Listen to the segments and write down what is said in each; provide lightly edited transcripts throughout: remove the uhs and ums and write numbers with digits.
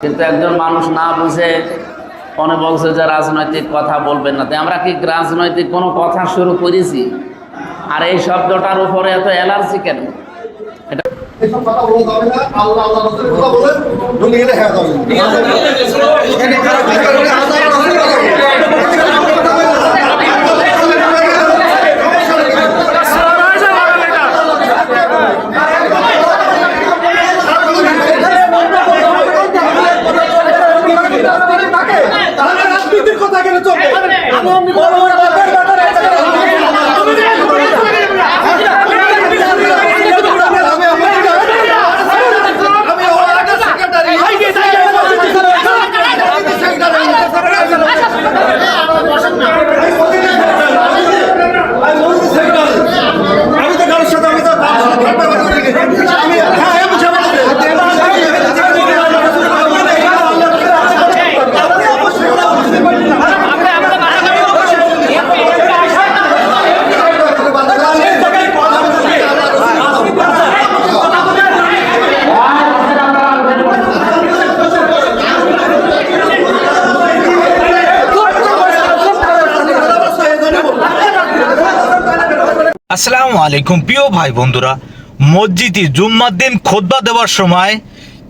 কিন্তু একজন মানুষ না বুঝে মনে বলছে যে রাজনৈতিক কথা বলবেন না। তাই আমরা কি রাজনৈতিক কোনো কথা শুরু করেছি? আর এই শব্দটার উপরে এত অ্যালার্জি কেন? এটা এইসব কথা বলা যাবে না। আল্লাহ আল্লাহ রাসূলের কথা বলে ঢুকে গেলে হ্যাঁ যাবে। ঠিক আছে? এখানে খারাপ কথা বলে আল্লাহ রাসূলের কথা বলে। তাহলে রাজনীতির কথা কেন চলবে? আমি বড় বড় বাপের ব্যাপারে আসসালামু আলাইকুম প্রিয় ভাই বন্ধুরা, মসজিদে জুম্মার দিন খুতবা দেওয়ার সময়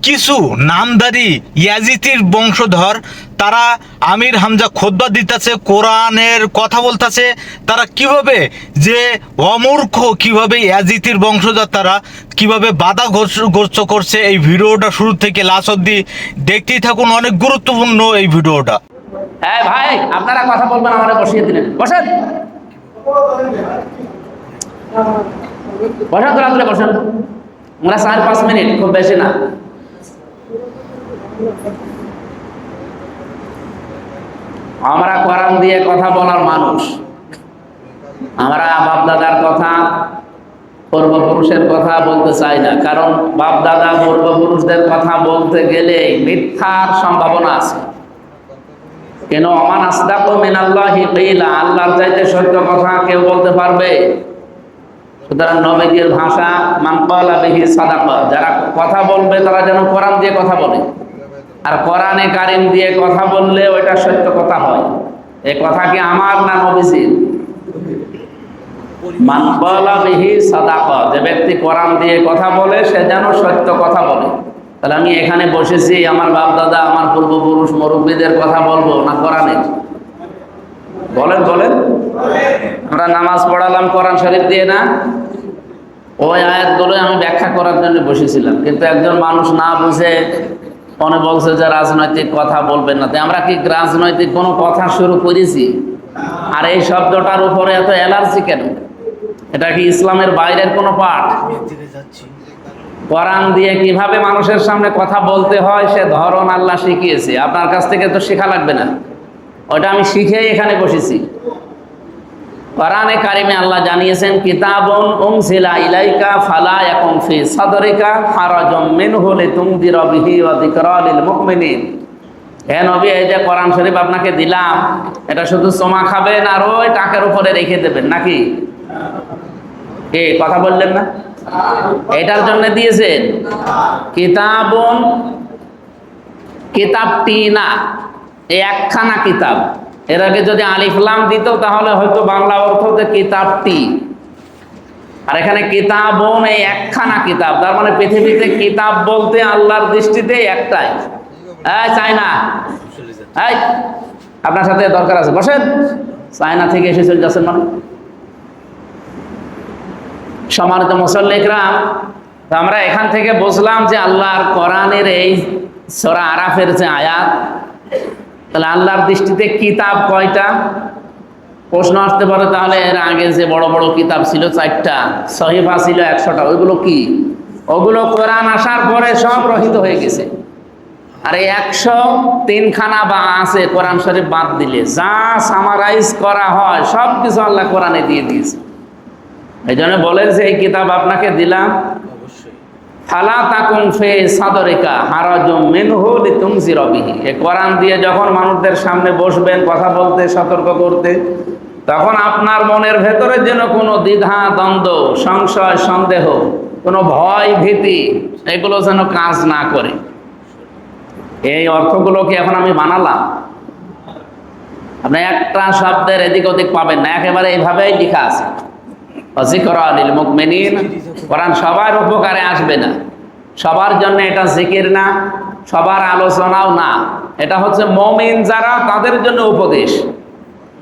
কিছু নামধারী ইয়াজিদির বংশধর তারা আমির হামজা খুতবা দিতেছে, কোরআনের কথা বলতেছে। তারা কিভাবে যে অমূর্খ, কিভাবে ইয়াজিদির বংশধর তারা কিভাবে বাধা গ্রস্ত করছে, এই ভিডিওটা শুরু থেকে লাস্ট অবধি দেখতেই থাকুন। অনেক গুরুত্বপূর্ণ এই ভিডিওটা। হ্যাঁ ভাই, আপনারা কথা বলবেন, আমারে বসিয়ে দিলেন। বসেন বসেন, তোরা তুলে বসেন। আমরা 4-5 মিনিট, খুব বেশি না। আমরা কোরআন দিয়ে কথা বলার মানুষ। আমরা বাপ দাদার কথা, পূর্বপুরুষের কথা বলতে চাই না, কারণ বাপ দাদা পূর্বপুরুষদের কথা বলতে গেলে মিথ্যার সম্ভাবনা আছে। কেন? আমান আসদাকু মিনাল্লাহি কিলা, আল্লাহর চাইতে সত্য কথা কেউ বলতে পারবে? সুতরাং নবীজির ভাষা মান ক্বালা বিহি সাদাকা, যারা কথা বলবে তারা যেন কোরআন দিয়ে কথা বলে, আর কোরআনে কারীম দিয়ে কথা বললে ওইটা সত্য কথা হয়। এই কথা কি আমার না নবীজির? মান ক্বালা বিহি সাদাকা, যে ব্যক্তি কোরআন দিয়ে কথা বলে সে যেন সত্য কথা বলে। তাহলে আমি এখানে বসেছি, আমার বাপ দাদা, আমার পূর্বপুরুষ মুরব্বীদের কথা বলবো না কোরআনের? বলেন বলেন। আমরা নামাজ পড়ালাম কোরআন শরীফ দিয়ে না? ওই আয়াতগুলো আমি ব্যাখ্যা করার জন্য বসেছিলাম, কিন্তু একজন মানুষ না বুঝে মনে বলছে যে রাজনৈতিক কথা বলবেন না। তাই আমরা কি রাজনৈতিক কোনো কথা শুরু করেছি? আর এই শব্দটার উপরে এত অ্যালার্জি কেন? এটা কি ইসলামের বাইরের কোনো পাঠ? কোরআন দিয়ে কিভাবে মানুষের সামনে কথা বলতে হয় সে ধরন আল্লাহ শিখিয়েছে। আপনার কাছ থেকে তো শেখা লাগবে না, ওটা আমি শিখেই এখানে বসেছি। কোরআনে কারিমে আল্লাহ জানিয়েছেন, কিতাবুন উনজিলা ইলাইকা ফালা ইয়াকুম ফি সাদরিকা হারাজুম মিনহু লিতুনদিরা বিহি ওয়া যিকরা লিল মুমিনিন। হে নবী, এই যে কোরআন শরীফ আপনাকে দিলাম, এটা শুধু চমা খাবেন আর ওই টাকের উপরে রেখে দেবেন নাকি? কে কথা বললেন না? এটার জন্য দিয়েছেন। কিতাবুন, কিতাবটি না, এই একখানা কিতাব। এর আগে যদি আলিফ লাম দিত তাহলে হয়তো বাংলা অর্থ হতো কিতাবটি, আর এখানে কিতাবুন, এই একখানা কিতাব। তার মানে পৃথিবীতে কিতাব বলতে আল্লাহর দৃষ্টিতে একটাই। চাই না, আপনার সাথে দরকার আছে, বসেন। চায়না থেকে এসে চলে যাচ্ছেন মানে? সম্মানিত মুসল্লিরা, আমরা এখান থেকে বুঝলাম যে আল্লাহর কোরআনের এই সূরা আরাফের যে আয়াত, তাহলে আল্লাহর দৃষ্টিতে কিতাব কয়টা? প্রশ্ন আসতে পারে, তাহলে এর আগে যে বড় বড় কিতাব ছিল 4টা, সহিফা ছিল 100টা, ওইগুলো কি? ওগুলো কোরআন আসার পরে সব রহিত হয়ে গেছে। আর এই 103 খানা বা আছে কোরআন শরীফ বাদ দিলে, যা সামারাইজ করা হয় সব কিছু আল্লাহ কোরআনে দিয়ে দিয়েছে। এই জন্য বলেন যে এই কিতাব আপনাকে দিলাম, ফালা তাকুন ফি সাদরিকা হারাজুম মিনহু লিতুনজিরা বিহি। এই কোরআন দিয়ে যখন মানুষদের সামনে বসবেন কথা বলতে, সতর্ক করতে, তখন আপনার মনের ভেতরে যেন কোনো দ্বিধা, দ্বন্দ্ব, সংশয়, সন্দেহ, কোনো ভয়, ভীতি এগুলো যেন কাজ না করে। এই অর্থগুলো কি এখন আমি বানালাম? আপনি একটা শব্দের এদিক ওদিক পাবেন না, একেবারে এইভাবেই লেখা আছে। যিকরা লিল মুমিনিন, কোরআন সবার উপকারে আসবে না, সবার জন্য এটা জিকির না, সবার আলোচনাও না, এটা হচ্ছে মুমিন যারা তাদের জন্য উপদেশ।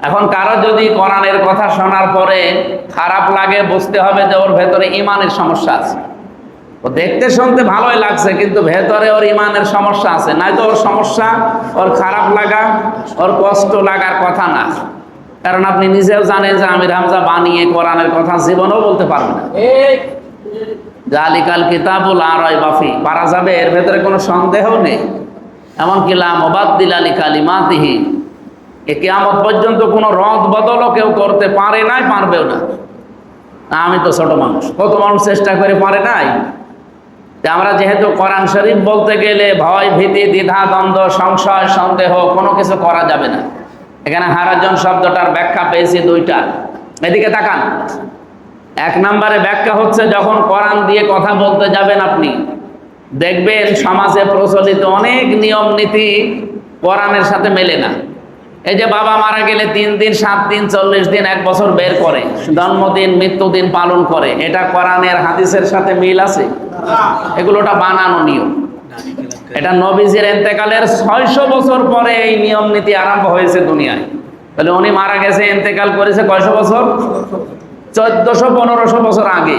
এখন কারো যদি কোরআনের কথা শোনার পরে খারাপ লাগে, বুঝতে হবে যে ওর ভেতরে ইমানের সমস্যা আছে। ও দেখতে শুনতে ভালোই লাগছে, কিন্তু ভেতরে ওর ইমানের সমস্যা আছে। নয়তো ওর সমস্যা ওর খারাপ লাগা, ওর কষ্ট লাগার কথা না। কারণ আপনি নিজেও জানেন যে আমির হামজা বানিয়ে কোরআনের কথা জীবনেও বলতে পারবে না। জালিকাল কিতাবুল লা রাইবা ফি, পারা যাবে, এর ভেতরে কোনো সন্দেহ নেই। এমনকি লা মুবাদদিলা লিকালিমাতিহি, এ কিয়ামত পর্যন্ত কোনো রদ বদলও কেউ করতে পারে নাই, পারবেও না। আমি তো ছোট মানুষ, কত মানুষ চেষ্টা করে পারে নাই। আমরা যেহেতু কোরআন শরীফ বলতে গেলে ভয়, ভীতি, দ্বিধা, দ্বন্দ্ব, সংশয়, সন্দেহ কোনো কিছু করা যাবে না। এখানে হারাজন শব্দটার ব্যাখ্যা পেয়েছি দুইটা, এদিকে তাকান। এক নম্বরে ব্যাখ্যা হচ্ছে, যখন কোরআন দিয়ে কথা বলতে যাবেন আপনি, দেখবেন সমাজে প্রচলিত অনেক নিয়ম নীতি কোরআনের সাথে মেলে না। এই যে বাবা মারা গেলে 3 দিন, 7 দিন, 40 দিন, 1 বছর বের করে জন্মদিন, মৃত্যুদিন পালন করে, এটা কোরআনের হাদিসের সাথে মিল আছে? এগুলোটা বানানো নিয়ম। এটা নবীজির ইন্তেকালের 600 বছর পরে এই নিয়ম নীতি আরম্ভ হয়েছে দুনিয়ায়। তাহলে উনি মারা গেছে, ইন্তেকাল করেছে কয়শো বছর? 1400-1500 বছর আগে।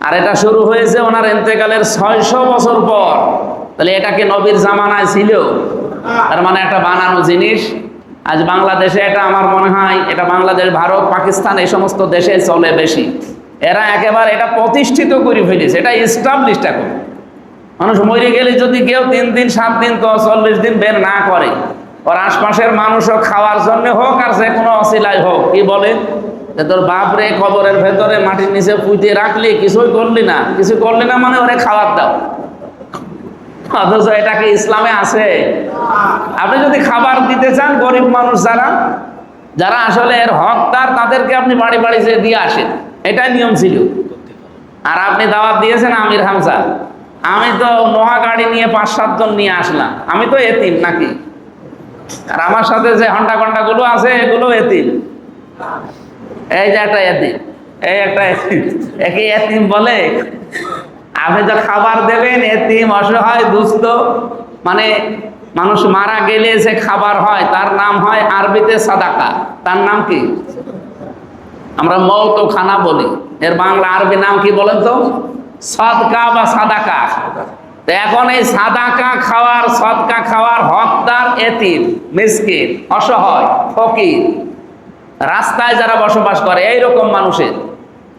আর এটা শুরু হয়েছে ওনার ইন্তেকালের 600 বছর পর। তাহলে এটা কি নবীর জামানায় ছিল? তার মানে একটা বানানো জিনিস। আজ বাংলাদেশে এটা আমার মনে হয়, এটা বাংলাদেশ, ভারত, পাকিস্তান, এই সমস্ত দেশে চলে বেশি। এরা একেবারে এটা প্রতিষ্ঠিত করে ফেলেছে, এটা এস্টাবলিশড এখন। মানুষ মরে গেলে যদি কেউ 3 দিন, 7 দিন, 40 দিন বের না করে, ওর আশপাশের মানুষও খাওয়ার জন্য হোক আর যে কোনো অসিলায় হোক, কি বলে যে তোর বাপরে কবরের ভেতরে মাটির নিচে পুঁতে রাখলি, কিছুই করলি না, কিছু করলি না মানে ওরে খাবার দাও। অথচ এটা কি ইসলামে আছে? আপনি যদি খাবার দিতে চান গরিব মানুষ যারা যারা আসলে এর হকদার, তাদেরকে আপনি বাড়ি বাড়ি যেয়ে দিয়ে আসেন, এটাই নিয়ম ছিল। আর আপনি দাওয়াত দিয়েছেন আমির হামজা, আমি তো নোহা গাড়ি নিয়ে 5-7 জন নিয়ে আসলাম, আমি তো এতিম নাকি? আর আমার সাথে যে হন্ডা ঘন্টা গুলো আছে এগুলো এতিম। এই যে একটা এতিম, এই একটা এতিম, একে এতিম বলে? আপনি যা খাবার দেবেন, এতিম, অসহায়, দুস্থ, মানে মানুষ মারা গেলে যে খাবার হয় তার নাম হয় আরবিতে সাদাকা। তার নাম কি? আমরা মওত খানা বলি, এর বাংলা আরবি নাম কি বলেন তো? সদকা বা সাদাকা। তো এখন এই সাদাকা খাওয়ার, সদকা খাওয়ার হকদার এতিম, মিসকিন, অসহায়, ফকির, রাস্তায় যারা বসবাস করে, এইরকম মানুষের।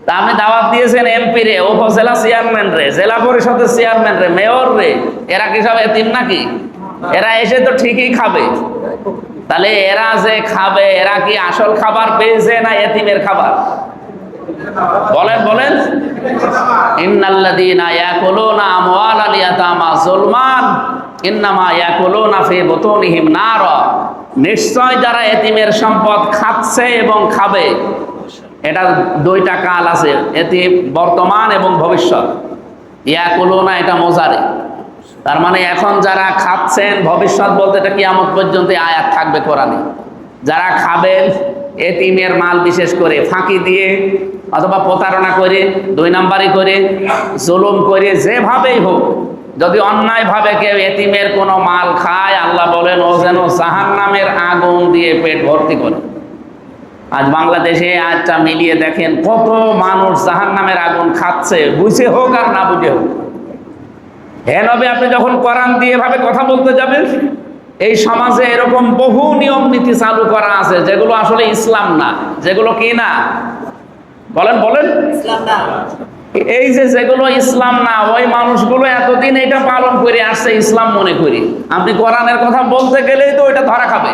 তা আপনি দাওয়াত দিয়েছেন এমপি রে, উপজেলা চেয়ারম্যান রে, জেলা পরিষদের চেয়ারম্যান রে, মেয়র রে, এরা কি সব এতিম নাকি? এরা এসে তো ঠিকই খাবে। তাহলে এরা যে খাবে, এরা কি আসল খাবার পেয়েছে না এতিমের খাবার? বলেন বলেন। ইন্নাল্লাযীনা ইয়াকুলুনা আমওয়ালাল ইয়াতামা যুলমান ইন্নামা ইয়াকুলুনা ফি বুতুনিহিম নারা, নিশ্চয় যারা এতিমের সম্পদ খাচ্ছে এবং খাবে, এটা 2টা কাল আছে, এতিম বর্তমান এবং ভবিষ্যৎ। ইয়াকুলুনা এটা মোজারে, তার মানে এখন যারা খাচ্ছেন, ভবিষ্যৎ বলতে এটা কিয়ামত পর্যন্ত আয়াত থাকবে কোরআনে। যারা খাবেন এতিমের মাল, বিশেষ করে ফাঁকি দিয়ে অথবা প্রতারণা করে, 2 নাম্বারি করে, জুলুম করে, যেভাবেই হোক, যদি অন্যায়ভাবে কেউ এতিমের কোনো মাল খায়, আল্লাহ বলেন ও যেন জাহান্নামের আগুন দিয়ে পেট ভর্তি করে। আজ বাংলাদেশে আজটা মিলিয়ে দেখেন কত মানুষ জাহান্নামের আগুন খাচ্ছে, বুঝে হোক আর না বুঝে হোক। হে নবী, আপনি যখন কোরআন দিয়ে এভাবে কথা বলতে যাবেন, এই সমাজে এরকম বহু নিয়ম নীতি চালু করা আছে যেগুলো আসলে ইসলাম না। যেগুলো কি না? বলেন বলেন। এই যে যেগুলো ইসলাম না, ওই মানুষগুলো এতদিন এটা পালন করে আসছে ইসলাম মনে করি। আপনি কোরআনের কথা বলতে গেলেই তো ওইটা ধরা খাবে,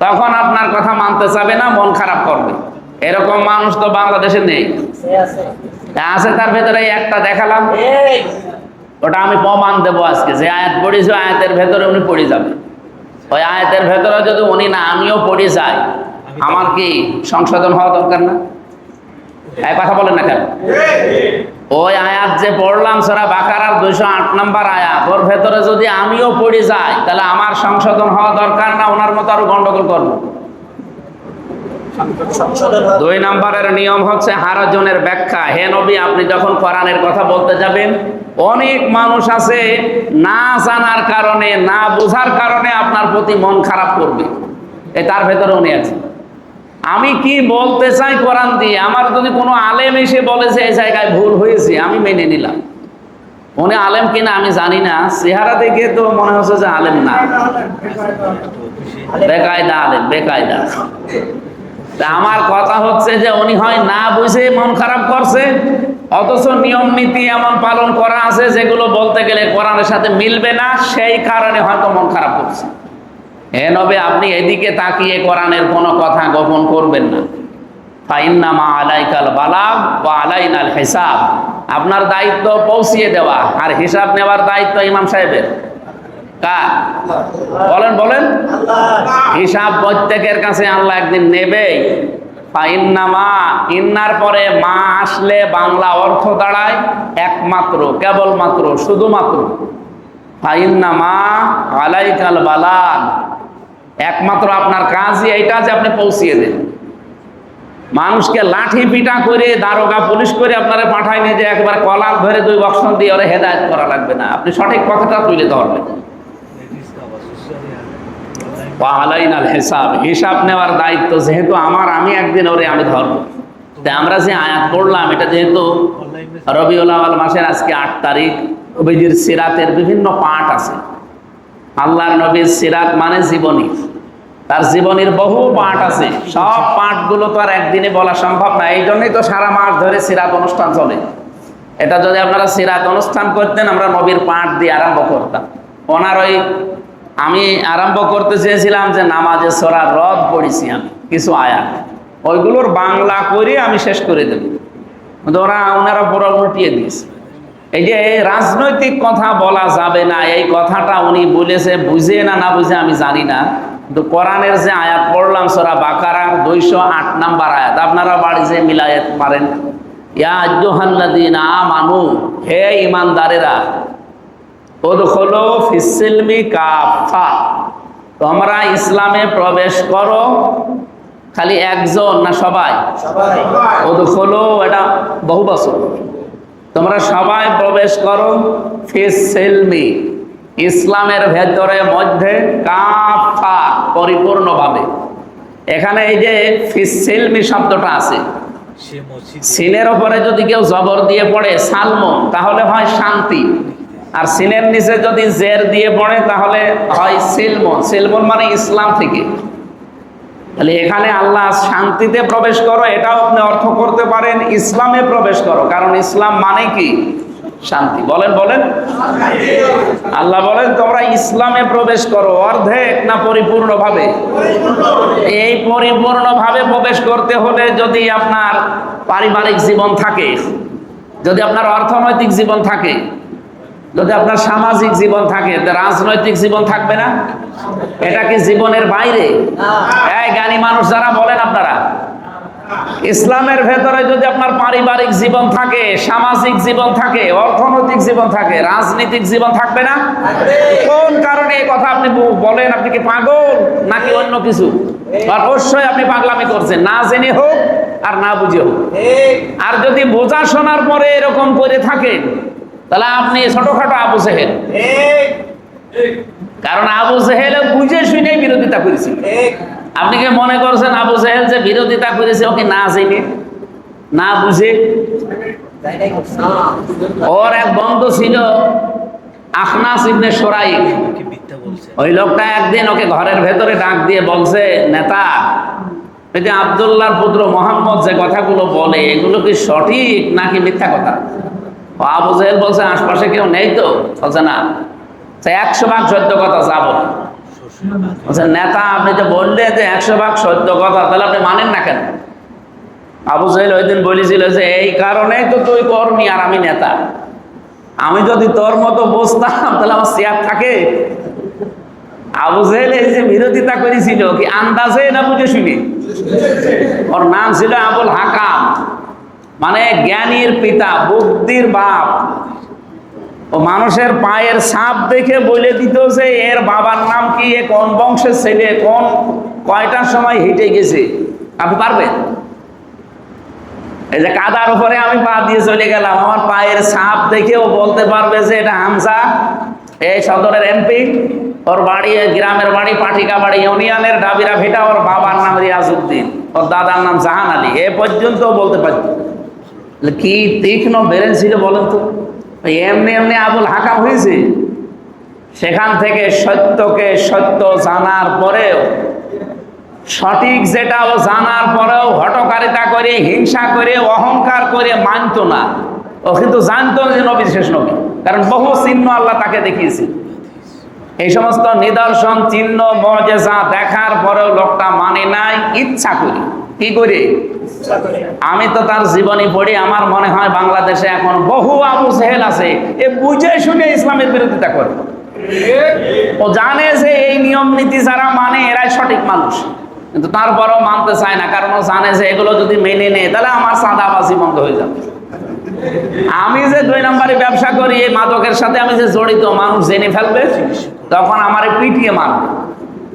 তখন আপনার কথা মানতে চাবে না, মন খারাপ করবে। এরকম মানুষ তো বাংলাদেশে নেই, আছে। তার ভেতরে একটা দেখালাম, ওটা আমি প্রমাণ দেবো আজকে। যে আয়াত পড়েছি, আয়াতের ভেতরে উনি পড়ে যাবে। ওই আয়াতের ভেতরে যদি উনি না, আমিও পড়ে যাই, আমার কি সংশোধন হওয়া দরকার না? এই কথা বলেন না কেন? ওই আয়াত যে পড়লাম সূরা বাকারার 208 নম্বর আয়াত, ওর ভেতরে যদি আমিও পড়ে যাই তাহলে আমার সংশোধন হওয়া দরকার না? ওনার মতো আরো গন্ডগোল করবো। 2 নম্বরের নিয়ম হচ্ছে হারাজনের ব্যাখ্যা। হে নবী, আপনি যখন কোরআনের কথা বলতে যাবেন, অনেক মানুষ আছে না জানার কারণে, না বোঝার কারণে আপনার প্রতি মন খারাপ করবে। এই তার ভেতরে উনি আছে। আমি কি বলতে চাই কোরআন দিয়ে, আমার যদি কোনো আলেম এসে বলেছে এই জায়গায় ভুল হয়েছে, আমি মেনে নিলাম। উনি আলেম কিনা আমি জানি না, চেহারা দেখে তো মনে হচ্ছে যে আলেম না, বেকায়দা আলেম, বেকায়দা। তা আমার কথা হচ্ছে যে উনি হয় না বুঝে মন খারাপ করছে, অথচ নিয়ম নীতি এমন পালন করা আছে যেগুলো বলতে গেলে কোরআনের সাথে মিলবে না, সেই কারণে হয়তো মন খারাপ করছে। হে নবী, আপনি এদিকে তাকিয়ে কোরআনের কোনো কথা গোপন করবেন না। ফাইন্নামা আলাইকাল বালাগ ওয়া আলাইনাল হিসাব। আপনার দায়িত্ব পৌঁছিয়ে দেওয়া, আর হিসাব নেওয়ার দায়িত্ব ইমাম সাহেবের। কার? বলেন বলেন। হিসাব প্রত্যেকের কাছে আল্লাহ একদিন নেবেই। ফাইন্নামা, ইন্নার পরে মা আসলে বাংলা অর্থ দাঁড়ায় একমাত্র, কেবলমাত্র, শুধুমাত্র। ফাইন্নামা আলাইকাল বালাগ, একমাত্র আপনার কাজই এইটা যে আপনি পৌঁছিয়ে দেন। মানুষকে লাঠি পিটা করে, দারোগা পুলিশ করে আপনারা পাঠায় নিয়ে যে একবার কলার ধরে 2 বক্সন দিয়ে ওরা হেদায়েত করা লাগবে না, আপনি সঠিক কথাটা তুলে ধরবেন। আলাইনাল হিসাব, হিসাব নেওয়ার দায়িত্ব যেহেতু আমার, আমি একদিন ওরে আমি ধরবো। তাই আমরা যে আয়াত পড়লাম, এটা যেহেতু রবিউল আউয়াল মাসের আজকে 8 তারিখ, নবীজির সিরাতের বিভিন্ন পাঠ আছে। আল্লাহর নবীর সিরাত মানে জীবনী, তার জীবনীর বহু পাঠ আছে। সব পাঠগুলো তো আর একদিনে বলা সম্ভব না, এই জন্যই তো সারা মাস ধরে সিরাত অনুষ্ঠান চলে। এটা যদি আপনারা সিরাত অনুষ্ঠান করতেন, আমরা নবীর পাঠ দিয়ে আরম্ভ করতাম। ওনার ওই আমি আরম্ভ করতে চেয়েছিলাম যে নামাজে সূরা রদ পড়েছি আমি কিছু আয়াত, ওইগুলোর বাংলা করে আমি শেষ করে দেব। ওনারা পুরো উল্টিয়ে দিয়েছে। এই যে রাজনৈতিক কথা বলা যাবে না, এই কথাটা উনি বলেছে, বুঝে না না বুঝে আমি জানি না, কিন্তু কোরআনের যে আয়াত পড়লাম সূরা বাকারার 208 নম্বর আয়াত, আপনারা বাড়ি যে মিলায়েত পারেন। ইয়া আইয়ুহাল্লাযীনা আমানু, হে ঈমানদারেরা, উদখুলু ফিস-সিলমি কাফা, তোমরা ইসলামে প্রবেশ করো। খালি একজন না সবাই? উদখুলু, এটা বহু বচন। তোমরা সবাই প্রবেশ করো ফিস-সিলমি, ইসলামের ভেতরে, মধ্যে, কাফা, পরিপূর্ণভাবে। এখানে এই যে ফিস-সিলমি শব্দটা আছে, সিনের ওপরে যদি কেউ জবর দিয়ে পড়ে সালম, তাহলে হয় শান্তি, আর সিনের নিচে যদি জের দিয়ে পড়ে তাহলে হয় সিলমন। সিলমন মানে ইসলাম থেকে। তাহলে এখানে আল্লাহ শান্তিতে প্রবেশ করো, এটাও আপনি অর্থ করতে পারেন ইসলামে প্রবেশ করো, কারণ ইসলাম মানে কি? শান্তি। বলেন বলেন। আল্লাহ বলেন তোমরা ইসলামে প্রবেশ করো, অর্ধেক না পরিপূর্ণভাবে? এই পরিপূর্ণভাবে প্রবেশ করতে হলে যদি আপনার পারিবারিক জীবন থাকে, যদি আপনার অর্থনৈতিক জীবন থাকে, যদি আপনার সামাজিক জীবন থাকে, রাজনৈতিক জীবন থাকবে না? এটা কি জীবনের বাইরে? এই জ্ঞানী মানুষ যারা বলেন আপনারা, ইসলামের ভেতরে যদি আপনার পারিবারিক জীবন থাকে, সামাজিক জীবন থাকে, অর্থনৈতিক জীবন থাকে, রাজনৈতিক জীবন থাকবে না? কোন কারণে এই কথা আপনি বলেন? আপনি কি পাগল নাকি অন্য কিছু? অবশ্যই আপনি পাগলামি করছেন, না জেনে হোক আর না বুঝে হোক। আর যদি বোঝা শোনার পরে এরকম করে থাকেন, তাহলে আপনি ছোটখাটো আবু জেহেল। কারণ আবু জেহেল বুঝে শুনেই বিরোধিতা করেছিল। আপনি কি মনে করছেন আবু জেহেল যে বিরোধিতা করেছে ওকে না জেনে, না বুঝে? ওর এক বন্ধু ছিল আখনাস ইবনে শুরাইক, ওই লোকটা একদিন ওকে ঘরের ভেতরে ডাক দিয়ে বলছে, নেতা, এই যে আব্দুল্লাহর পুত্র মোহাম্মদ যে কথাগুলো বলে, এগুলো কি সঠিক নাকি মিথ্যা কথা? আবু জেহেল বলছে, আশপাশে কেউ নেই তো? বলছে না। 100 ভাগ সত্য কথা যাব। বলছে, নেতা আপনি যে বললে যে 100 ভাগ সত্য কথা, তাহলে আপনি মানেন না কেন? আবু জেহেল ওই দিন বলেছিল যে এই কারণে তো তুই কর্মী আর আমি নেতা, আমি যদি তোর মতো বসতাম তাহলে আমার চেয়ার থাকে? আবু জেহেল এই যে বিরোধিতা করেছিল কি আন্দাজে না বুঝে শুনে? ওর নাম ছিল আবুল হাকাম। মানে জ্ঞানীর পিতা, বুদ্ধির বাপ। ও মানুষের পায়ের ছাপ দেখে বলে দিত যে এর বাবার নাম কি, এ কোন বংশের ছেলে, কোন কয়টার সময় হেঁটে গেছে। আপনি পারবেন? এই যে কাদার উপরে আমি পা দিয়ে চলে গেলাম, আমার পায়ের ছাপ দেখেও বলতে পারবে যে এটা হামজা, এই সদরের এমপি, ওর বাড়ি গ্রামের বাড়ি পাটিকা বাড়ি ইউনিয়নের ডাবিরা ভিটা, ওর বাবার নাম রিয়াজউদ্দিন, ওর দাদার নাম জাহান আলী, এ পর্যন্ত বলতে পারত। কি তীক্ষ্ণ ব্রেন ছিল বলেন তো। এমনি এমনি আবুল হাকাম হয়েছে। সেখান থেকে সত্যকে সত্য জানার পরেও, সঠিক যেটা ও জানার পরেও হটকারিতা করে, হিংসা করে, অহংকার করে মানত না। ও কিন্তু জানতো যে নবী শেষ নবী, কারণ বহু চিহ্ন আল্লাহ তাকে দেখিয়েছে। এই সমস্ত নিদর্শন, চিহ্ন, মুজিজা দেখার পরেও লোকটা মানে নাই, ইচ্ছা করি। কি করে? আমি তো তার জীবনী পড়ি, আমার মনে হয় বাংলাদেশে এখন বহু আবু জেহেল আছে, এ বুঝে শুনে ইসলামের বিরোধিতা করে। ও জানে যে এই নিয়ম নীতি যারা মানে এরাই সঠিক মানুষ, কিন্তু তারপরেও মানতে চায় না, কারণ ও জানে যে এগুলো যদি মেনে নেয় তাহলে আমার চাঁদাবাজি বন্ধ হয়ে যাবে। আমি যে 2 নম্বরে ব্যবসা করি, এই মাদকের সাথে আমি যে জড়িত, মানুষ জেনে ফেলবে, তখন আমারে পিটিয়ে মারবে।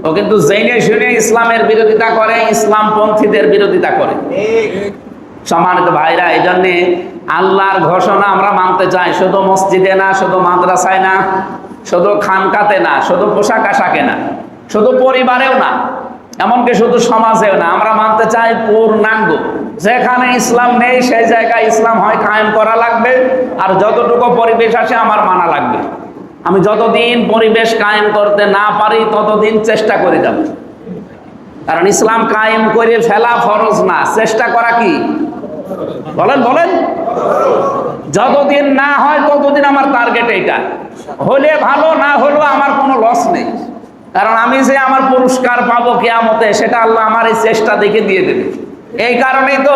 ও কিন্তু জেনে শুনে ইসলামের বিরোধিতা করে, ইসলাম পন্থীদের বিরোধিতা করে। সম্মানিত ভাইরা, এই জন্যে আল্লাহর ঘোষণা আমরা মানতে চাই, শুধু মসজিদে না, শুধু মাদ্রাসায় না, শুধু খানকাতে না, শুধু পোশাক আশাকে না, শুধু পরিবারেও না, এমনকি শুধু সমাজেও না। আমরা মানতে চাই পূর্ণাঙ্গ। যেখানে ইসলাম নেই সেই জায়গায় ইসলাম হয় কায়েম করা লাগবে, আর যতটুকু পরিবেশ আসে আমার মানা লাগবে। আমি যতদিন পরিবেশ কায়েম করতে না পারি ততদিন চেষ্টা করে যাব, কারণ ইসলাম কায়েম করে ফেলা ফরজ না, চেষ্টা করা কি? বলেন বলেন। যতদিন না হয় ততদিন আমার টার্গেট এইটা। হলে ভালো, না হলেও আমার কোনো লস নেই, কারণ আমি যে আমার পুরস্কার পাবো কিয়ামতে সেটা আল্লাহ আমার এই চেষ্টা দেখে দিয়ে দেবে। এই কারণেই তো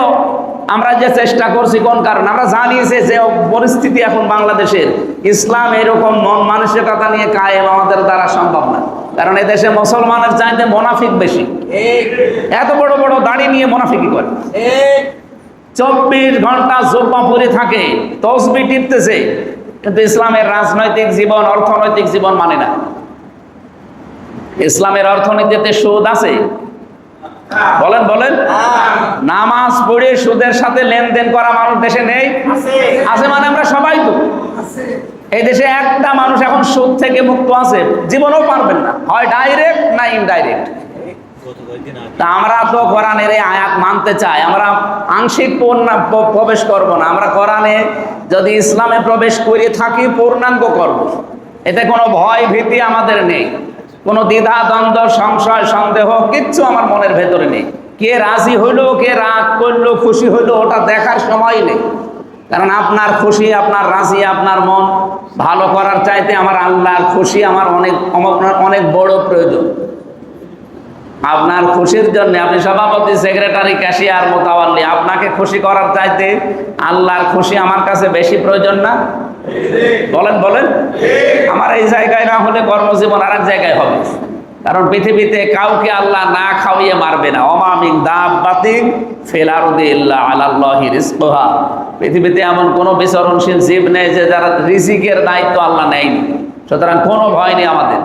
আমরা যে চেষ্টা করছি। কোন কারণে? আমরা জানি যে পরিস্থিতি এখন বাংলাদেশের, ইসলাম এরকম মন মানসিকতা নিয়ে কায়েম আমাদের দ্বারা সম্ভব না, কারণ এদেশে মুসলমানের চাইতে মুনাফিক বেশি। এত বড় বড় দাড়ি নিয়ে মুনাফিকি করে, 24 ঘন্টা জুব্বা পরে থাকে, তসবিহ টিপতেছে, কিন্তু ইসলামের রাজনৈতিক জীবন, অর্থনৈতিক জীবন মানে না। ইসলামের অর্থনীতিতে সুদ আছে? বলেন বলেন। নামাজ পড়ে সুদের সাথে লেনদেন করা মানুষ দেশে নেই? আছে। মানে আমরা সবাই তো। এই দেশে একটা মানুষ এখন সুদ থেকে মুক্ত আছে? জীবনেও পারবেন না, হয় ডাইরেক্ট না ইনডাইরেক্ট। তা আমরা তো কোরআনের এই আয়াত মানতে চাই, আমরা আংশিক প্রবেশ করব না। আমরা কোরআনে যদি ইসলামে প্রবেশ করে থাকি পূর্ণাঙ্গ করব, এতে কোনো ভয় ভীতি আমাদের নেই, কোনো দ্বিধা দ্বন্দ্ব সংশয় সন্দেহ কিচ্ছু আমার মনের ভেতরে নেই। কে রাজি হইলো, কে রাগ করলো, খুশি হইলো, ওটা দেখার সময় নেই, কারণ আপনার খুশি, আপনার রাজি, আপনার মন ভালো করার চাইতে আমার আল্লাহর খুশি আমার অনেক বড় প্রয়োজন। আপনার খুশির জন্য আপনি সভাপতি, সেক্রেটারি, ক্যাশিয়ার, মোতাওয়াল্লি, আপনাকে খুশি করার চাইতে আল্লাহর খুশি আমার কাছে বেশি প্রয়োজন না? বলেন বলেন। আমার এই জায়গায় না হলে কর্মজীবন আর এক জায়গায় হবে, কারণ পৃথিবীতে কাউকে আল্লাহ না খাওয়িয়ে মারবে না। ওমা মিন দাব্বাতিন ফিল আরদি ইল্লা আলাল্লাহি রিজকুহা। পৃথিবীতে এমন কোনো বিচরণশীল জীব নেই যে যারা রিজিকের দায়িত্ব আল্লাহ নেয়নি। সুতরাং কোনো ভয় নেই আমাদের,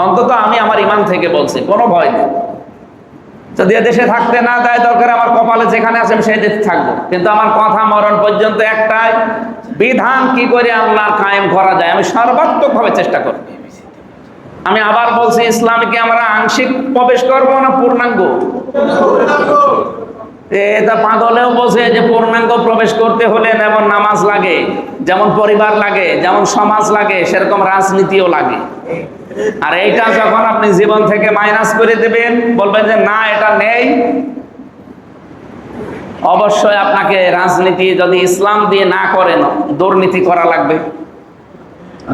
অন্তত আমি আমার ইমান থেকে বলছি, কোনো ভয় নেই। যদি দেশে থাকতে না দেয় দরকার আমার কপালে যেখানে আছে আমি সেই দেশে থাকবো, কিন্তু আমার কথা মরণ পর্যন্ত একটাই, বিধান কি করে আল্লাহর কায়েম করা যায় আমি সর্বাত্মকভাবে চেষ্টা করব। আমি আবার বলছি, ইসলামকে আমরা আংশিক প্রবেশ করবো না পূর্ণাঙ্গ? এটা পাগলেও বোঝে যে পূর্ণাঙ্গ প্রবেশ করতে হলে যেমন নামাজ লাগে, যেমন পরিবার লাগে, যেমন সমাজ লাগে, সেরকম রাজনীতিও লাগে। আর এইটা যখন আপনি জীবন থেকে মাইনাস করে দেবেন, বলবেন যে না এটা নেই, অবশ্যই আপনাকে রাজনীতি যদি ইসলাম দিয়ে না করেন দুর্নীতি করা লাগবে।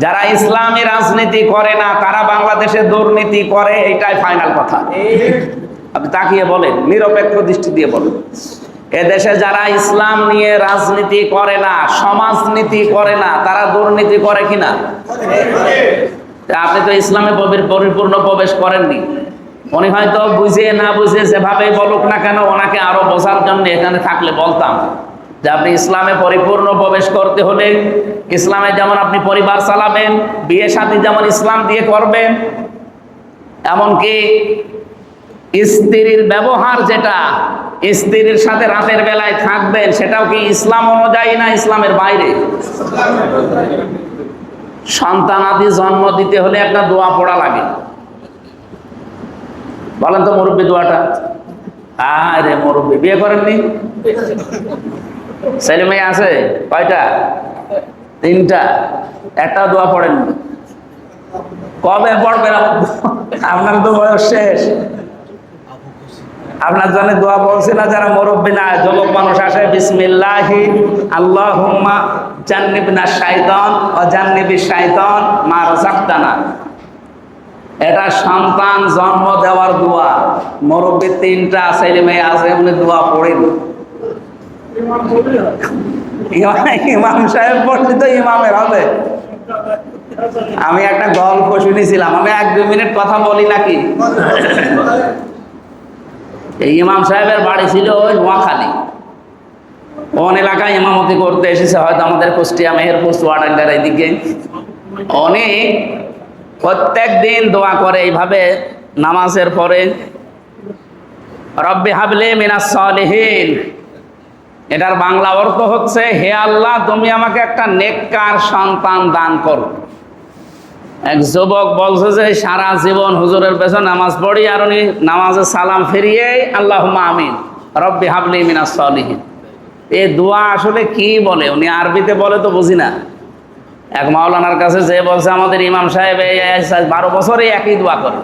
যারা ইসলামী রাজনীতি করে না তারা বাংলাদেশে দুর্নীতি করে, এটাই ফাইনাল কথা। আপনি তাকিয়ে বলেন, নিরপেক্ষ দৃষ্টি দিয়ে বলেন, এদেশে যারা ইসলাম নিয়ে রাজনীতি করে না, সমাজনীতি করে না, তারা দুর্নীতি করে কিনা? আপনি তো ইসলামে পরিপূর্ণ প্রবেশ করেননি। উনি হয়তো বুঝে না বুঝে যেভাবে বলুক না কেন, ওনাকে আরো বোঝার জন্য এখানে থাকলে বলতাম যে আপনি ইসলামে পরিপূর্ণ প্রবেশ করতে হলে ইসলামে যেমন আপনি পরিবার চালাবেন, বিয়ে শাদী যেমন ইসলাম দিয়ে করবেন, এমনকি স্ত্রীর ব্যবহার যেটা, স্ত্রীর সাথে রাতের বেলায় থাকবেন, সেটাও কি ইসলাম অনুযায়ী না ইসলামের বাইরে? সন্তানাদি জন্ম দিতে হলে একটা দোয়া পড়া লাগে, বলেন তো মুরব্বী দোয়াটা? আরে মুরব্বী বিয়ে করেননি? ছেলে মেয়ে আছে কয়টা? 3টা। একটা দোয়া পড়েন? কবে পড়বেন? আপনার তো বয়স শেষ। আপনার জন্য দোয়া বলছি না যারা মুরব্বী না, যুবক মানুষ আসে, বিসমিল্লাহি আল্লাহুম্মা জান্নিবনা শাইতান ওয়া জান্নিবিশ শাইতান মা রাযাকতানা। এটা সন্তান জন্ম দেওয়ার দোয়া। মুরব্বী 3টা, ছেলে মেয়ে আছে, এমনি দোয়া পড়েন। ইমাম সাহেব পড়লে তো ইমামের হবে। আমি একটা গল্প শুনেছিলাম, আমি 1-2 মিনিট কথা বলি নাকি? এই ইমাম সাহেবের বাড়ি ছিল ওই নোয়াখালী। কোন এলাকায় ইমামতি করতে এসেছে, হয়তো আমাদের কুষ্টিয়া, মেহেরপুর, চুয়াডাঙ্গার এইদিকে। অনেক প্রত্যেক দিন দোয়া করে এইভাবে নামাজের পরে, রব্বি হাবলি মিনাস সালিহিন। এটার বাংলা অর্থ হচ্ছে, হে আল্লাহ তুমি আমাকে একটা নেককার সন্তান দান করো। এক যুবক বলছে যে সারা জীবন হুজুরের পেছনে নামাজ পড়ি, আর উনি নামাজে সালাম ফিরিয়ে আল্লাহুম্মা আমিন রব্বি হাবলি মিনাস সালিহিন। এই দোয়া আসলে কি বলে? উনি আরবিতে বলে তো বুঝি না। এক মাওলানার কাছে যে বলছে আমাদের ইমাম সাহেব 12 বছরে একই দোয়া করে।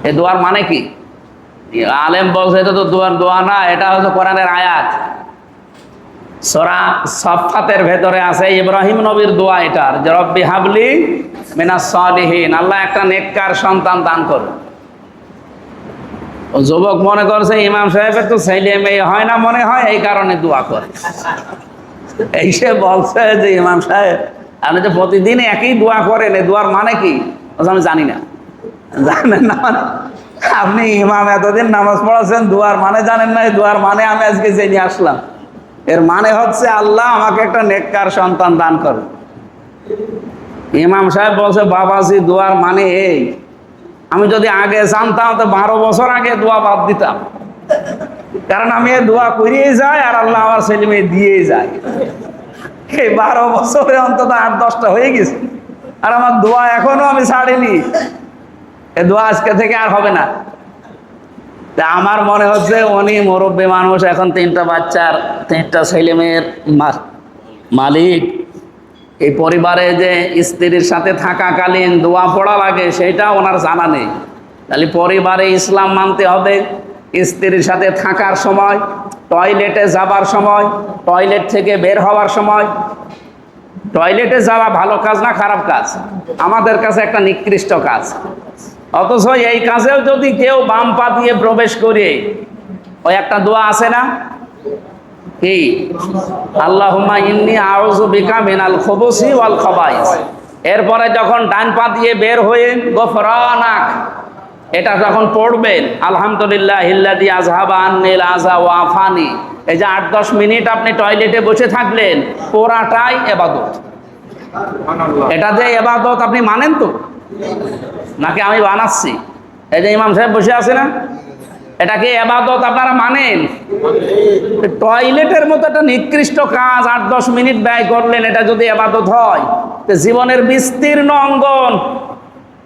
এই দোয়ার মানে কি? আলেম বলছে এটা তো দোয়া না, এটা হচ্ছে কোরআনের আয়াত। সূরা সাফফাতের ভেতরে আছে ইব্রাহিম নবীর দোয়া, এটার যে রব্বি হাবলি মিনাস সালিহিন, আল্লাহ একটা নেককার সন্তান দান করো। ও যুবক মনে করছে ইমাম সাহেবের তো ছেলে মেয়ে হয় না মনে হয়, এই কারণে দোয়া করে। এই সে বলছে যে ইমাম সাহেব আপনি তো প্রতিদিন একই দোয়া করেন, এই দোয়ার মানে কি? আমি জানি না। জানেন না মানে? আপনি ইমাম এতদিন নামাজ পড়াচ্ছেন, দোয়ার মানে জানেন না? এই দোয়ার মানে আমি আজকে জেনে আসলাম। এর মানে হচ্ছে আল্লাহ আমাকে একটা নেককার সন্তান দান করো। ইমাম সাহেব বলছে বাবাজি দোয়ার মানে এই, আমি যদি আগে জানতাম তো 12 বছর আগে দোয়া বাদ দিতাম, কারণ আমি এই দোয়া করিয়ে যাই আর আল্লাহ আমার ছেলে মেয়ে দিয়েই যায়। এই 12 বছরে অন্তত 8-10টা হয়ে গেছে, আর আমার দোয়া এখনো আমি ছাড়িনি। এই দোয়া আজকে থেকে আর হবে না। আমার মনে হচ্ছে উনি মুরব্বী মানুষ, এখন 3টা বাচ্চার 3টা ছেলে মেয়ের মালিক। এই পরিবারে যে স্ত্রীর সাথে থাকাকালীন দোয়া পড়া লাগে সেটা ওনার জানা নেই। তাহলে পরিবারে ইসলাম মানতে হবে, স্ত্রীর সাথে থাকার সময়, টয়লেটে যাবার সময়, টয়লেট থেকে বের হওয়ার সময়। টয়লেটে যাওয়া ভালো কাজ না খারাপ কাজ? আমাদের কাছে একটা নিকৃষ্ট কাজ। অথচ এই কাজেও যদি কেউ বাম পা দিয়ে প্রবেশ করে, ওই একটা দোয়া আছে না কি, আল্লাহুম্মা ইন্নী আউযু বিকা মিনাল খুবুসি ওয়াল খাবাইস। এরপরে যখন ডান পা দিয়ে বের হয়ে গফরানাক, এটা যখন পড়বেন, আলহামদুলিল্লাহিল্লাযী আযহাবা আন্নিল আযা ওয়া আফানি। এই যে 8-10 মিনিট আপনি টয়লেটে বসে থাকলেন, পুরাটাই ইবাদত। এটা যে ইবাদত আপনি মানেন তো নাকি আমি বানাচ্ছি? এই যে ইমাম সাহেব বসে আছে না, এটা কি ইবাদত আপনারা মানেন? টয়লেটের মতো একটা নিকৃষ্ট কাজ 8-10 মিনিট ব্যয় করলেন, এটা যদি ইবাদত হয়, তো জীবনের বিস্তীর্ণ অঙ্গন,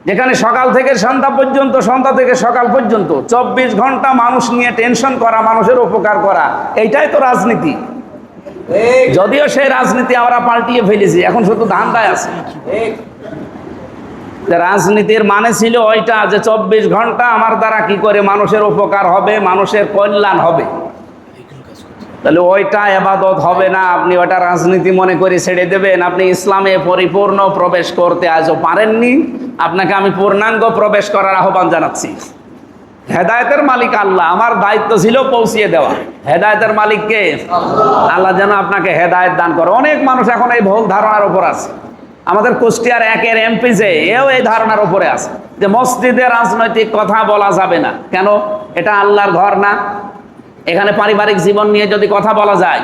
যেখানে সকাল থেকে সন্ধ্যা পর্যন্ত, সন্ধ্যা থেকে সকাল পর্যন্ত 24 ঘন্টা মানুষ নিয়ে টেনশন করা, মানুষের উপকার করা, এইটাই তো রাজনীতি। যদিও সেই রাজনীতি আমরা পাল্টিয়ে ফেলেছি, এখন শুধু ধান্দায় আছে। রাজনীতির মানে ছিল ওইটা যে 24 ঘন্টা আমার দ্বারা কি করে মানুষের উপকার হবে, মানুষের কল্যাণ হবে। তাহলে ওইটা ইবাদত হবে না, আপনি ওটা রাজনীতি মনে করে ছেড়ে দেবেন। আপনি ইসলামে পরিপূর্ণ প্রবেশ করতে আজও পারেননি, আপনাকে আমি পূর্ণাঙ্গ প্রবেশ করার আহ্বান জানাচ্ছি। হেদায়েতের মালিক আল্লাহ, আমার দায়িত্ব ছিল পৌঁছিয়ে দেওয়া। হেদায়েতের মালিক কে? আল্লাহ যেন আপনাকে হেদায়েত দান করে। অনেক মানুষ এখন এই ভুল ধারণার উপর আছে। আমাদের কুষ্টিয়ার 1-এর এমপি যে, এও এই ধারণার উপরে আছে যে মসজিদে রাজনৈতিক কথা বলা যাবে না। কেন? এটা আল্লাহর ঘর না? এখানে পারিবারিক জীবন নিয়ে যদি কথা বলা যায়,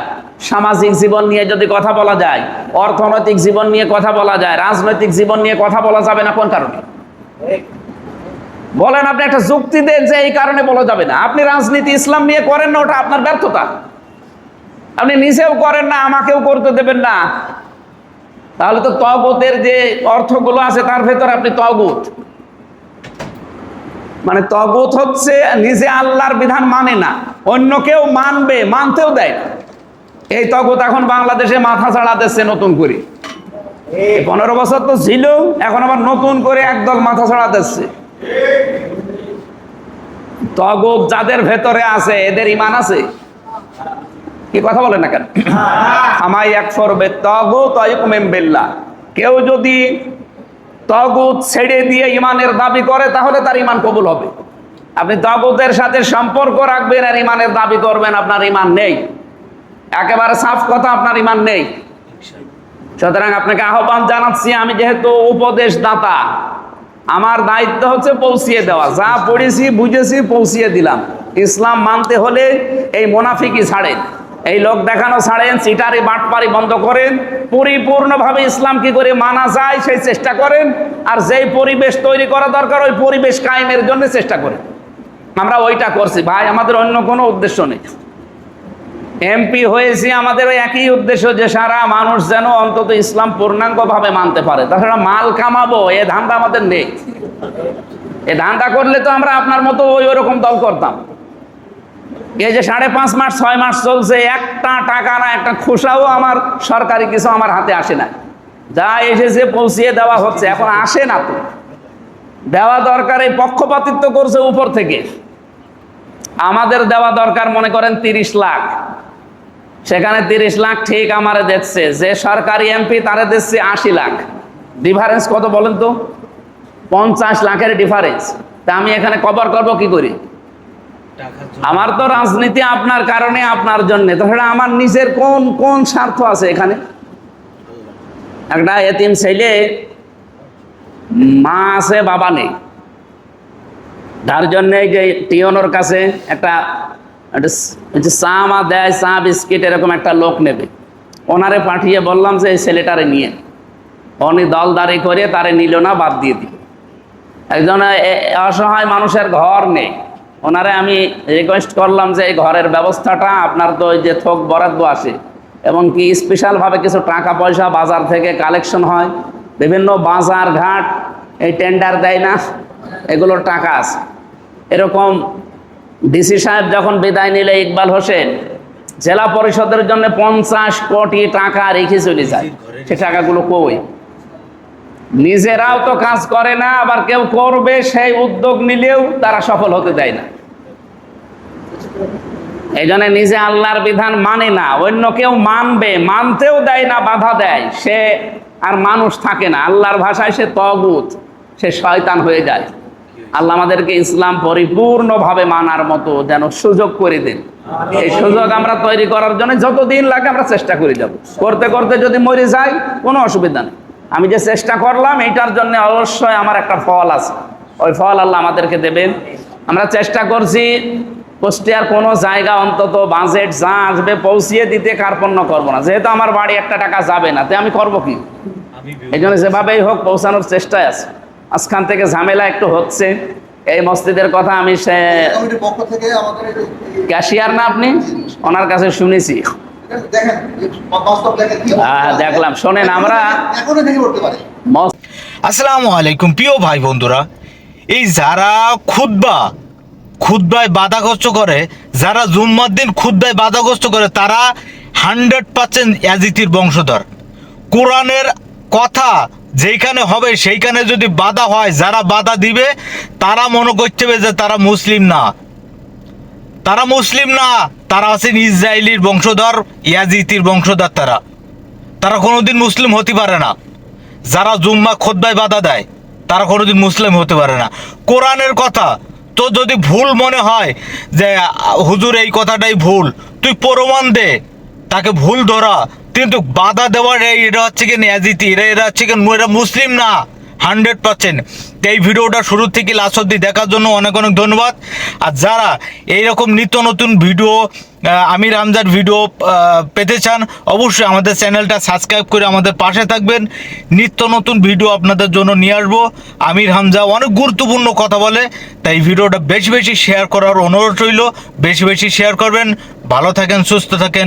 সামাজিক জীবন নিয়ে যদি কথা বলা যায়, অর্থনৈতিক জীবন নিয়ে কথা বলা যায়, রাজনৈতিক জীবন নিয়ে কথা বলা যাবে না কোন কারণে? বলেন, আপনি একটা যুক্তি দেন যে এই কারণে বলা যাবে না। আপনি রাজনীতি ইসলাম নিয়ে করেন না, ওটা আপনার ব্যর্থতা। আপনি নিজেও করেন না, আমাকেও করতে দেবেন না, তাহলে তো তগুতের যে অর্থগুলো আছে তার ভেতর আপনি তগুত। মানে তগুত হচ্ছে নিজে আল্লাহর বিধান মানে না, অন্য কেউ মানবে, মানতেও দেয় না। এই তগুত এখন বাংলাদেশে মাথা ছাড়া দিচ্ছে নতুন করে। 15 বছর তো ছিল, এখন আবার নতুন করে একদল মাথা ছাড়া দিচ্ছে। তগুত যাদের ভেতরে আছে এদের ঈমান আছে? কি কথা বলে না কেন? আমাই একফর বিত্তাগুত ওয়া ইউমিন বিল্লাহ। কেউ যদি তাগুত ছেড়ে দিয়ে ঈমানের দাবি করে তাহলে তার ঈমান কবুল হবে। আপনি তাগুতের সাথে সম্পর্ক রাখবেন আর ঈমানের দাবি করবেন, আপনার ঈমান নেই। একেবারে সাফ কথা, আপনার ঈমান নেই। সুতরাং আপনাকে আহ্বান জানাচ্ছি, আমি যেহেতু উপদেশদাতা, আমার দায়িত্ব হচ্ছে পৌঁছিয়ে দেওয়া। যা পড়েছি বুঝেছি পৌঁছিয়ে দিলাম। ইসলাম মানতে হলে এই মুনাফিকি ছাড়েন, এই লোক দেখানো ছাড়েন, চিটারি বাটপারি বন্ধ করেন, পরিপূর্ণভাবে ইসলাম কি করে মানা যায় সেই চেষ্টা করেন। আর যেই পরিবেশ তৈরি করা দরকার ওই পরিবেশ কায়েমের জন্য চেষ্টা করেন। আমরা ওইটা করছি ভাই, আমাদের অন্য কোনো উদ্দেশ্য নেই। এমপি হয়েছি আমাদের ওই একই উদ্দেশ্য যে সারা মানুষ যেন অন্তত ইসলাম পূর্ণাঙ্গভাবে মানতে পারে। তাছাড়া মাল কামাবো এ ধান্দা আমাদের নেই। এ ধান্দা করলে তো আমরা আপনার মতো ওইরকম দল করতাম। এই যে 5.5 মাস 6 মাস চলছে, একটা টাকা না একটা খোসাও আমার সরকারি কিছু আমার হাতে আসে না। যা এসেছে পৌঁছিয়ে দেওয়া হচ্ছে, এখন আসে না তো। দেওয়া দরকার, এই পক্ষপাতিত্ব করছে উপর থেকে। আমাদের দেওয়া দরকার মনে করেন 30 লাখ, সেখানে 30 লাখ ঠিক আমারে দিচ্ছে, যে সরকারি এমপি তারে দিচ্ছে 80 লাখ। ডিফারেন্স কত বলেন তো? 50 লাখের ডিফারেন্স। তা আমি এখানে কভার করবো কি করি? আমার তো রাজনীতি আপনার কারণে, আপনার জন্য। তাহলে আমার নিজের কোন কোন স্বার্থ আছে এখানে? একটা এতিম ছেলে, মা আছে বাবা নেই, তার জন্য এই যে টিওনোর কাছে একটা চা মা দেয়, চা বিস্কিট এরকম একটা লোক নেবে, ওনারে পাঠিয়ে বললাম যে এই ছেলেটারে নিয়ে। উনি দলদারি করে তারে নিল না, বাদ দিয়ে দিল। একজন অসহায় মানুষের ঘর নেই, ওনারে আমি রিকোয়েস্ট করলাম যে এই ঘরের ব্যবস্থাটা আপনার তো ওই যে থোক বরাদ্দ আসে এবং কি স্পেশালভাবে কিছু টাকা পয়সা বাজার থেকে কালেকশন হয়, বিভিন্ন বাজার ঘাট এই টেন্ডার দেয় না, এগুলোর টাকা আছে। এরকম ডিসি সাহেব যখন বিদায় নিলে ইকবাল হোসেন জেলা পরিষদের জন্য 50 কোটি টাকা রেখে চলে যায়। সে টাকাগুলো কই? নিজেরাও তো কাজ করে না, আবার কেউ করবে সেই উদ্যোগ নিলেও তারা সফল হতে দেয় না। এই জন্য নিজে আল্লাহর বিধান মানে না, অন্য কেউ মানবে, মানতেও দেয় না, বাধা দেয়, সে আর মানুষ থাকে না। আল্লাহর ভাষায় সে তগুত, সে শয়তান হয়ে যায়। আল্লাহ আমাদেরকে ইসলাম পরিপূর্ণভাবে মানার মতো যেন সুযোগ করে দেন। এই সুযোগ আমরা তৈরি করার জন্য যতদিন লাগে আমরা চেষ্টা করে যাব। করতে করতে যদি মরে যাই কোনো অসুবিধা নেই। আমি যে চেষ্টা করলাম এইটার জন্য অবশ্যই আমার একটা ফল আছে, ওই ফল আল্লাহ আমাদেরকে দেবেন। আমরা চেষ্টা করছি কুষ্টিয়ার কোনো জায়গা অন্তত বাজেট যা আসবে পৌঁছিয়ে দিতে কার্পণ্য করবো না। যেহেতু আমার বাড়ি একটা টাকা যাবে না, তাই আমি করবো কি? এই জন্য যেভাবেই হোক পৌঁছানোর চেষ্টায় আছে। আজখান থেকে ঝামেলা একটু হচ্ছে। এই মসজিদের কথা আমি সে ক্যাশিয়ার না আপনি, ওনার কাছে শুনেছি, দেখলাম। শোনেন, আমরা আসসালামু আলাইকুম প্রিয় ভাই বন্ধুরা, এই যারা খুতবায় বাধাগ্রস্ত করে, যারা জুম্মার দিন খুতবায় বাধাগ্রস্ত করে, তারা 100% ইয়াজিদের বংশধর। কোরআনের কথা যেইখানে হবে সেইখানে যদি বাধা হয়, যারা বাধা দিবে তারা মনে করতে হবে যে তারা মুসলিম না, তারা আছেন ইসরায়েলির বংশধর, ইয়াজিদের বংশধর। তারা কোনোদিন মুসলিম হতে পারে না। যারা জুম্মা খুতবায় বাধা দেয় তারা কোনোদিন মুসলিম হতে পারে না। কোরআনের কথা তো যদি ভুল মনে হয় যে হুজুর এই কথাটাই ভুল, তুই প্রমাণ দে, তাকে ভুল ধরা। কিন্তু বাধা দেওয়ার এটা হচ্ছে কি ইয়াজিতি, এরা হচ্ছে কি, এরা মুসলিম না, 100%। তো এই ভিডিওটা শুরু থেকে লাস্ট অবধি দেখার জন্য অনেক অনেক ধন্যবাদ। আর যারা এইরকম নিত্য নতুন ভিডিও আমির হামজার ভিডিও পেতে চান, অবশ্যই আমাদের চ্যানেলটা সাবস্ক্রাইব করে আমাদের পাশে থাকবেন। নিত্য নতুন ভিডিও আপনাদের জন্য নিয়ে আসবো। আমির হামজা অনেক গুরুত্বপূর্ণ কথা বলে, তাই ভিডিওটা বেশি বেশি শেয়ার করার অনুরোধ রইল। বেশি বেশি শেয়ার করবেন। ভালো থাকেন, সুস্থ থাকেন।